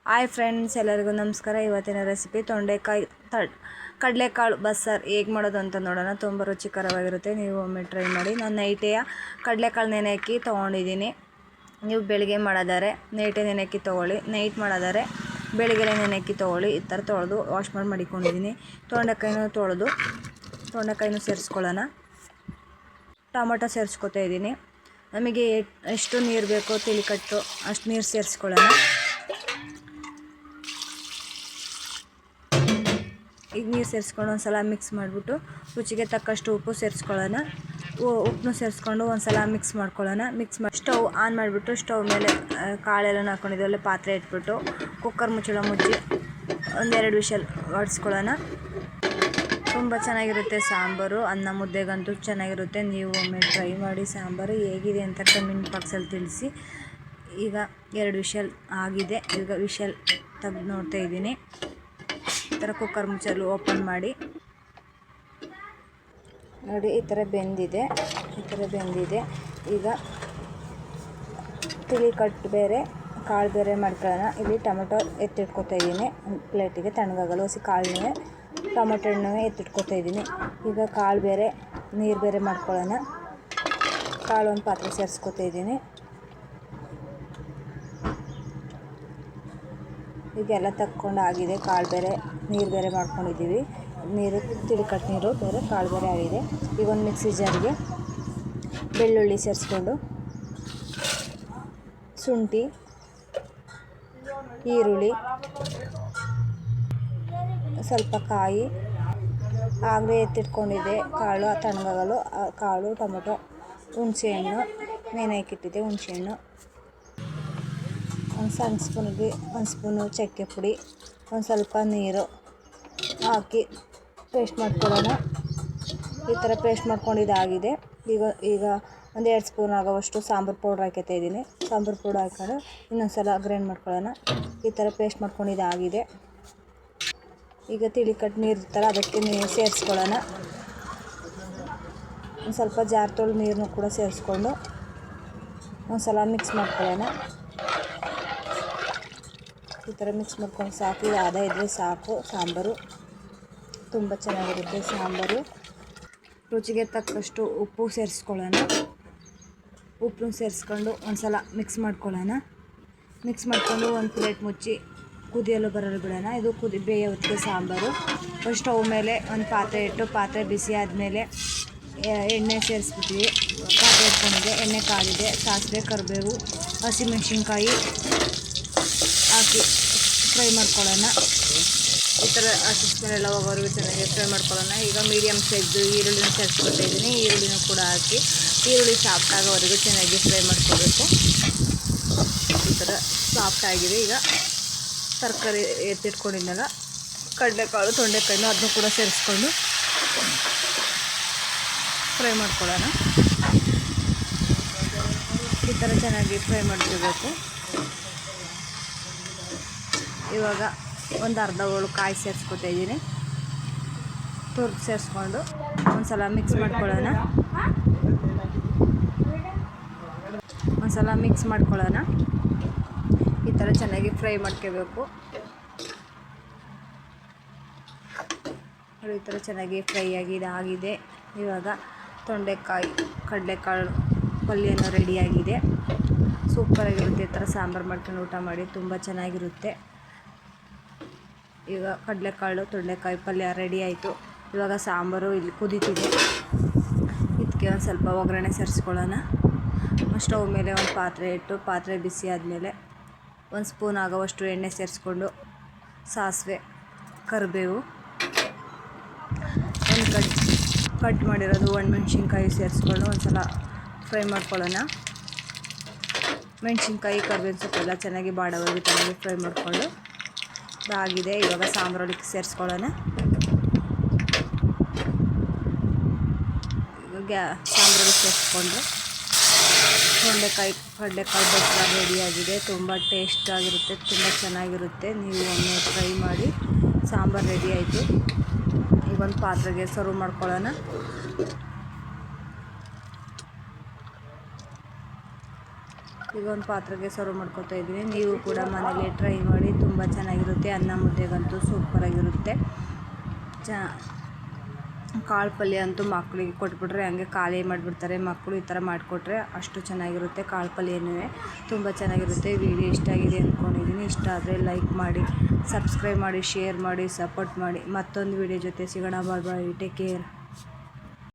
Hi friends, ಎಲ್ಲರಿಗೂ ನಮಸ್ಕಾರ. ಇವತ್ತಿನ ರೆಸಿಪಿ ತೊಂಡೆಕಾಯಿ ಕಡಲೆಕಾಳು ಬಸ್ಸಾರು ಹೇಗೆ ಮಾಡೋದು ಅಂತ ನೋಡೋಣ. ತುಂಬ ರುಚಿಕರವಾಗಿರುತ್ತೆ. ನೀವು ಒಮ್ಮೆ ಟ್ರೈ ಮಾಡಿ. ನಾನು ನೈಟೆಯ ಕಡಲೆಕಾಳು ನೆನೆ ಹಾಕಿ ತೊಗೊಂಡಿದ್ದೀನಿ. ನೀವು ಬೆಳಿಗ್ಗೆ ಮಾಡೋದಾರೆ ನೈಟೇ ನೆನೆ ಹಾಕಿ ತೊಗೊಳ್ಳಿ, ನೈಟ್ ಮಾಡೋದಾರೆ ಬೆಳಿಗ್ಗೆ ನೆನೆ ಹಾಕಿ ತೊಗೊಳ್ಳಿ. ಈ ಥರ ತೊಳೆದು ವಾಶ್ ಮಾಡಿ ಮಡಿಕೊಂಡಿದ್ದೀನಿ. ತೊಂಡೆಕಾಯಿನೂ ಸೇರಿಸ್ಕೊಳ್ಳೋಣ. ಟೊಮೊಟೊ ಸೇರಿಸ್ಕೊತಾ ಇದ್ದೀನಿ. ನಮಗೆ ಎಷ್ಟು ನೀರು ಬೇಕೋ ತಿಳಿಕಟ್ಟು ಅಷ್ಟು ನೀರು ಸೇರಿಸ್ಕೊಳ್ಳೋಣ. ಈಗ ನೀರು ಸೇರಿಸ್ಕೊಂಡು ಒಂದು ಸಲ ಮಿಕ್ಸ್ ಮಾಡಿಬಿಟ್ಟು ರುಚಿಗೆ ತಕ್ಕಷ್ಟು ಉಪ್ಪು ಸೇರಿಸ್ಕೊಳ್ಳೋಣ. ಉಪ್ಪನ್ನು ಸೇರಿಸ್ಕೊಂಡು ಒಂದು ಸಲ ಮಿಕ್ಸ್ ಮಾಡ್ಕೊಳ್ಳೋಣ. ಮಿಕ್ಸ್ ಮಾಡಿ ಸ್ಟವ್ ಆನ್ ಮಾಡಿಬಿಟ್ಟು ಸ್ಟವ್ ಮೇಲೆ ಕಾಳೆಲ್ಲ ಹಾಕ್ಕೊಂಡಿದ್ದೀವಲ್ಲ ಪಾತ್ರೆ ಇಟ್ಬಿಟ್ಟು ಕುಕ್ಕರ್ ಮುಚ್ಚಳ ಮುಚ್ಚಿ ಒಂದೆರಡು ವಿಷಲ್ ಹೊಡೆಸ್ಕೊಳ್ಳೋಣ. ತುಂಬ ಚೆನ್ನಾಗಿರುತ್ತೆ ಸಾಂಬಾರು. ಅನ್ನ ಮುದ್ದೆಗಂತೂ ಚೆನ್ನಾಗಿರುತ್ತೆ. ನೀವು ಒಮ್ಮೆ ಟ್ರೈ ಮಾಡಿ. ಸಾಂಬಾರು ಹೇಗಿದೆ ಅಂತ ಕಮೆಂಟ್ ಬಾಕ್ಸಲ್ಲಿ ತಿಳಿಸಿ. ಈಗ 2 ವಿಷಲ್ ಆಗಿದೆ. ಈಗ ವಿಷಲ್ ತೆಗೆದು ನೋಡ್ತಾ ಇದ್ದೀನಿ. ಈ ಥರ ಕುಕ್ಕರ್ ಮುಚ್ಚಲು ಓಪನ್ ಮಾಡಿ ನೋಡಿ. ಈ ಥರ ಬೆಂದಿದೆ. ಈಗ ತಿಳಿ ಕಟ್ಟು ಬೇರೆ ಕಾಳು ಬೇರೆ ಮಾಡ್ಕೊಳ್ಳೋಣ. ಇಲ್ಲಿ ಟೊಮೆಟೊ ಎತ್ತಿಟ್ಕೊತಾ ಇದ್ದೀನಿ ಪ್ಲೇಟಿಗೆ, ತಣ್ಣಗಾಗಲು ಹಸಿ ಕಾಳನ್ನೇ ಟೊಮೆಟೊ ಹಣ್ಣು ಎತ್ತಿಟ್ಕೊತಾ ಇದ್ದೀನಿ. ಈಗ ಕಾಳು ಬೇರೆ ನೀರು ಬೇರೆ ಮಾಡ್ಕೊಳ್ಳೋಣ. ಕಾಳು ಒಂದು ಪಾತ್ರೆ ಸೇರಿಸ್ಕೊತಾ ಇದ್ದೀನಿ. ಈಗೆಲ್ಲ ತಕ್ಕೊಂಡು ಆಗಿದೆ. ಕಾಳು ಬೇರೆ ನೀರು ಬೇರೆ ಮಾಡ್ಕೊಂಡಿದ್ದೀವಿ. ನೀರು ತಿಳಿಕಟ್ಟು ನೀರು ಬೇರೆ ಕಾಳು ಬೇರೆ ಆಗಿದೆ. ಈಗ ಒಂದು ಮಿಕ್ಸಿ ಜಾರಿಗೆ ಬೆಳ್ಳುಳ್ಳಿ ಸೇರಿಸ್ಕೊಂಡು ಶುಂಠಿ, ಈರುಳ್ಳಿ, ಸ್ವಲ್ಪ ಕಾಯಿ ಆಗಲೇ ಎತ್ತಿಟ್ಕೊಂಡಿದ್ದೆ ಕಾಳು ತಣ್ಣಗಾಗಲು. ಕಾಳು, ಟೊಮೊಟೊ, ಹುಣಸೆಹಣ್ಣು ನೆನೆ ಹಾಕಿಟ್ಟಿದ್ದೆ. ಹುಣಸೆಹಣ್ಣು ಒಂದು ಸಣ್ಣ ಸ್ಪೂನಿಗೆ 1 ಸ್ಪೂನು ಚಕ್ಕೆ ಪುಡಿ, ಒಂದು ಸ್ವಲ್ಪ ನೀರು ಹಾಕಿ ಪೇಸ್ಟ್ ಮಾಡ್ಕೊಳ್ಳೋಣ. ಈ ಥರ ಪೇಸ್ಟ್ ಮಾಡ್ಕೊಂಡಿದ್ದಾಗಿದೆ. ಈಗ 1-2 ಸ್ಪೂನ್ ಆಗೋವಷ್ಟು ಸಾಂಬಾರು ಪೌಡ್ರ್ ಹಾಕ್ತಾ ಇದ್ದೀನಿ. ಸಾಂಬಾರು ಪೌಡ್ರ್ ಹಾಕೊಂಡು ಇನ್ನೊಂದು ಸಲ ಗ್ರೈಂಡ್ ಮಾಡ್ಕೊಳ್ಳೋಣ. ಈ ಥರ ಪೇಸ್ಟ್ ಮಾಡ್ಕೊಂಡಿದ್ದಾಗಿದೆ. ಈಗ ತಿಳಿಕಟ್ಟು ನೀರು ಇರ್ತಾರೆ ಅದಕ್ಕೆ ನೀರು ಸೇರಿಸ್ಕೊಳ್ಳೋಣ. ಒಂದು ಸ್ವಲ್ಪ ಜಾರ್ ತೊಳೆದು ನೀರನ್ನು ಕೂಡ ಸೇರಿಸ್ಕೊಂಡು ಒಂದು ಸಲ ಮಿಕ್ಸ್ ಮಾಡ್ಕೊಳ್ಳೋಣ. ಈ ಥರ ಮಿಕ್ಸ್ ಮಾಡ್ಕೊಂಡು ಸಾಕು. ಇದು ಆದ ಇದ್ದರೆ ಸಾಕು. ಸಾಂಬಾರು ತುಂಬ ಚೆನ್ನಾಗಿರುತ್ತೆ. ಸಾಂಬಾರು ರುಚಿಗೆ ತಕ್ಕಷ್ಟು ಉಪ್ಪು ಸೇರಿಸ್ಕೊಳ್ಳೋಣ. ಉಪ್ಪು ಸೇರಿಸ್ಕೊಂಡು ಒಂದು ಸಲ ಮಿಕ್ಸ್ ಮಾಡ್ಕೊಳ್ಳೋಣ. ಮಿಕ್ಸ್ ಮಾಡ್ಕೊಂಡು ಒಂದು ಪ್ಲೇಟ್ ಮುಚ್ಚಿ ಕುದಿಯಲು ಬರಲು ಬಿಡೋಣ. ಇದು ಬೇಯೋ ಹೊತ್ತಿಗೆ ಸಾಂಬಾರು. ಸ್ಟವ್ ಮೇಲೆ ಒಂದು ಪಾತ್ರೆ ಇಟ್ಟು ಪಾತ್ರೆ ಬಿಸಿ ಆದಮೇಲೆ ಎಣ್ಣೆ ಸೇರಿಸ್ಬಿಟ್ಟಿವಿ. ಪಾತ್ರೆ ಇಟ್ಕೊಂಡಿದೆ, ಎಣ್ಣೆ ಕಾದಿದೆ. ಸಾಸಿವೆ, ಕರಿಬೇವು, ಹಸಿಮೆಣ್ಸಿನ್ಕಾಯಿ ಹಾಕಿ ಫ್ರೈ ಮಾಡ್ಕೊಳ್ಳೋಣ. ಈ ಥರ ಹಸಿಮೆಲ್ಲ ಹೋಗೋವರೆಗೂ ಚೆನ್ನಾಗಿ ಫ್ರೈ ಮಾಡ್ಕೊಳ್ಳೋಣ. ಈಗ ಮೀಡಿಯಮ್ ಸೈಜ್ ಈರುಳ್ಳಿನ ಸೇರಿಸ್ಕೊತಾ ಇದ್ದೀನಿ. ಈರುಳ್ಳಿನೂ ಕೂಡ ಹಾಕಿ ಈರುಳ್ಳಿ ಸಾಫ್ಟ್ ಆಗೋವರೆಗೂ ಚೆನ್ನಾಗಿ ಫ್ರೈ ಮಾಡ್ಕೋಬೇಕು. ಈ ಥರ ಸಾಫ್ಟ್ ಆಗಿದೆ. ಈಗ ತರಕಾರಿ ಎತ್ತಿಟ್ಕೊಂಡಿದ್ದೆಲ್ಲ ಕಡಲೆಕಾಳು, ತೊಂಡೆಕಾಯಿನೂ ಅದನ್ನು ಕೂಡ ಸೇರಿಸ್ಕೊಂಡು ಫ್ರೈ ಮಾಡ್ಕೊಳ್ಳೋಣ. ಈ ಥರ ಚೆನ್ನಾಗಿ ಫ್ರೈ ಮಾಡ್ಕೋಬೇಕು. ಇವಾಗ ಒಂದು ಅರ್ಧ ಹೋಳು ಕಾಯಿ ಸೇರಿಸ್ಕೊತಾ ಇದ್ದೀನಿ. ತುರ್ದು ಸೇರಿಸ್ಕೊಂಡು ಒಂದು ಸಲ ಮಿಕ್ಸ್ ಮಾಡ್ಕೊಳ್ಳೋಣ. ಈ ಥರ ಚೆನ್ನಾಗಿ ಫ್ರೈ ಮಾಡ್ಕೋಬೇಕು. ಈ ಥರ ಚೆನ್ನಾಗಿ ಫ್ರೈ ಆಗಿದೆ. ಇವಾಗ ತೊಂಡೆಕಾಯಿ ಕಡಲೆಕಾಳು ಪಲ್ಯನೂ ರೆಡಿಯಾಗಿದೆ. ಸೂಪರಾಗಿರುತ್ತೆ. ಈ ಥರ ಸಾಂಬಾರು ಮಾಡ್ಕೊಂಡು ಊಟ ಮಾಡಿ, ತುಂಬ ಚೆನ್ನಾಗಿರುತ್ತೆ. ಈಗ ಕಡಲೆಕಾಳು ತೊಂಡೆಕಾಯಿ ಪಲ್ಯ ರೆಡಿ ಆಯಿತು. ಇವಾಗ ಸಾಂಬಾರು ಇಲ್ಲಿ ಕುದೀತಿದೆ. ಇದಕ್ಕೆ ಒಂದು ಸ್ವಲ್ಪ ಒಗ್ಗರಣೆ ಸೇರಿಸ್ಕೊಳ್ಳೋಣ. ಸ್ಟವ್ ಮೇಲೆ ಒಂದು ಪಾತ್ರೆ ಇಟ್ಟು ಪಾತ್ರೆ ಬಿಸಿ ಆದಮೇಲೆ 1 ಸ್ಪೂನ್ ಆಗೋವಷ್ಟು ಎಣ್ಣೆ ಸೇರಿಸ್ಕೊಂಡು ಸಾಸಿವೆ, ಕರಿಬೇವು, ಒಂದು ಕಟ್ ಮಾಡಿರೋದು ಒಣಮೆಣ್ಸಿನ್ಕಾಯಿ ಸೇರಿಸ್ಕೊಂಡು ಒಂದು ಸಲ ಫ್ರೈ ಮಾಡ್ಕೊಳ್ಳೋಣ. ಮೆಣಸಿನ್ಕಾಯಿ, ಕರಿಬೇವಿನ ಸೊಪ್ಪೆಲ್ಲ ಚೆನ್ನಾಗಿ ಬಾಡೋವರೆಗೂ ಚೆನ್ನಾಗಿ ಫ್ರೈ ಮಾಡಿಕೊಂಡು ಇದಾಗಿದೆ. ಇವಾಗ ಸಾಂಬಾರೊಳಗೆ ಸೇರಿಸ್ಕೊಳ್ಳೋಣ. ಸಾಂಬಾರೊಳಗೆ ಸೇರಿಸ್ಕೊಂಡು ತೊಂಡೆಕಾಯಿ ಕಡಲೆಕಾಳು ಬಸ್ಸಾರು ರೆಡಿಯಾಗಿದೆ. ತುಂಬ ಟೇಸ್ಟ್ ಆಗಿರುತ್ತೆ, ತುಂಬ ಚೆನ್ನಾಗಿರುತ್ತೆ. ನೀವು ಒಮ್ಮೆ ಟ್ರೈ ಮಾಡಿ. ಸಾಂಬಾರು ರೆಡಿ ಆಯಿತು. ಈಗ ಒಂದು ಪಾತ್ರೆಗೆ ಸರ್ವ್ ಮಾಡ್ಕೊಳ್ಳೋಣ. ಈಗ ಒಂದು ಪಾತ್ರೆಗೆ ಸರ್ವ್ ಮಾಡ್ಕೊತಾ ಇದ್ದೀನಿ. ನೀವು ಕೂಡ ಮನೇಲಿ ಟ್ರೈ ಮಾಡಿ, ತುಂಬ ಚೆನ್ನಾಗಿರುತ್ತೆ. ಅನ್ನ ಮುದ್ದೆಗಂತೂ ಸೂಪರಾಗಿರುತ್ತೆ. ಕಾಳು ಪಲ್ಯ ಅಂತೂ ಮಕ್ಕಳಿಗೆ ಕೊಟ್ಬಿಟ್ರೆ ಹಂಗೆ ಖಾಲಿ ಮಾಡಿಬಿಡ್ತಾರೆ. ಮಕ್ಕಳು ಈ ಥರ ಮಾಡಿಕೊಟ್ರೆ ಅಷ್ಟು ಚೆನ್ನಾಗಿರುತ್ತೆ. ಕಾಳು ಪಲ್ಯನೂ ತುಂಬ ಚೆನ್ನಾಗಿರುತ್ತೆ. ವಿಡಿಯೋ ಇಷ್ಟ ಆಗಿದೆ ಅಂದ್ಕೊಂಡಿದ್ದೀನಿ. ಇಷ್ಟ ಆದರೆ ಲೈಕ್ ಮಾಡಿ, ಸಬ್ಸ್ಕ್ರೈಬ್ ಮಾಡಿ, ಶೇರ್ ಮಾಡಿ, ಸಪೋರ್ಟ್ ಮಾಡಿ. ಮತ್ತೊಂದು ವಿಡಿಯೋ ಜೊತೆ ಸಿಗೋಣ. ಬಾಯ್ ಬಾಯ್, ಟೇಕ್ ಕೇರ್.